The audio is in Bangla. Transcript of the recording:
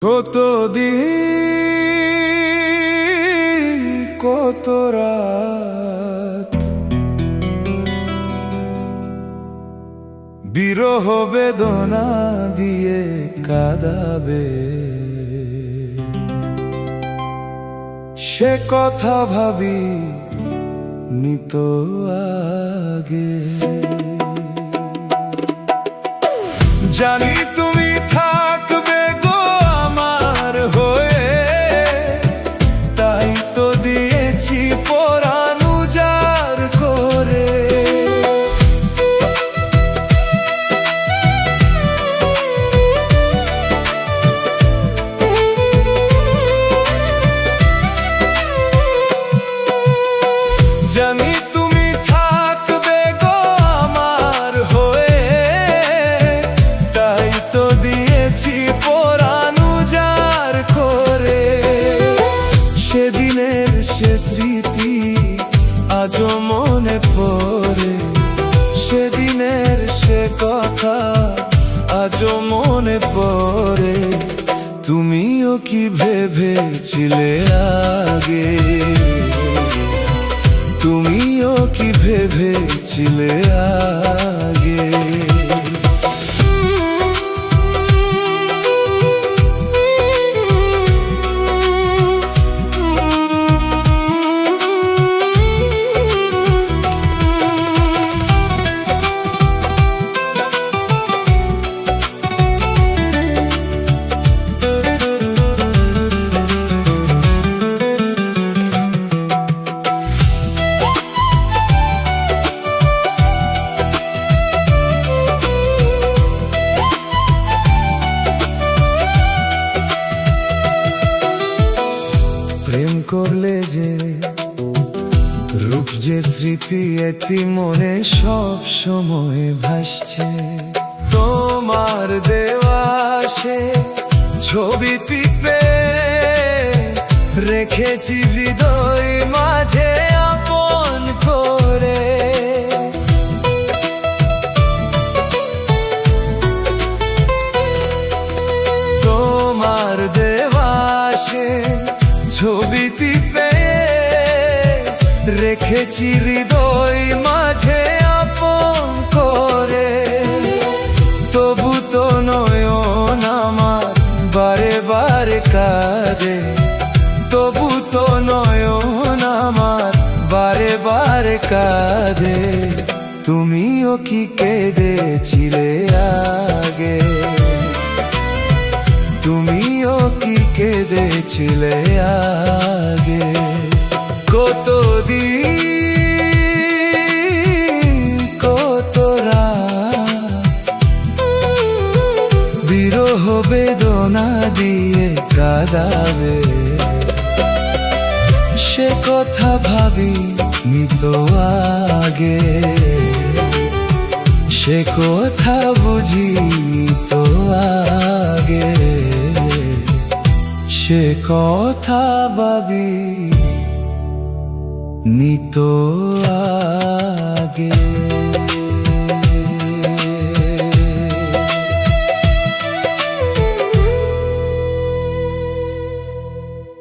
কতদিন কত রাত বিরহ বেদনা দিয়ে কাঁদাবে, সে কথা ভাবি নিত আগে। জানি তুমি থাকবে গো আমার হয়ে, তাই তো দিয়েছি পরাণ উজাড় করে। জানি তুমি থাকবে গো আমার হয়ে, তাই তো দিয়েছি পরাণ উজাড় করে। সেদিনের সে স্মৃতি আজও মনে পড়ে, সেদিনের সে কথা আজও মনে পড়ে। তুমিও কি ভেবেছিলে আগে, তুমিও কি ভেবেছিলে আগে। প্রেম করলে যে রূপ যে স্মৃতি এতি মনে সব সময় ভাসছে, তোমার দেওয়া সে ছবি টিপে রেখেছি হৃদয় মাঝে আপন করে। তোমার দেওয়া সে ছবি টিপে রেখেছি হৃদয় মাঝে আপন করে। তবু তো নয়ন আমার বারে বারে কাঁদে, তবু তো নয়ন আমার বারে বারে কাঁদে। তুমিও কি কেঁদেছিলে আগে, তুমিও কি কেঁদেছিলে আগে। কতদিন কত রাত বিরহ বেদনা দিয়ে কাঁদাবে, সে কথা ভাবি নিত আগে, সে কথা বুঝি নিত আগে, সে কথা ভাবি নিত আগে।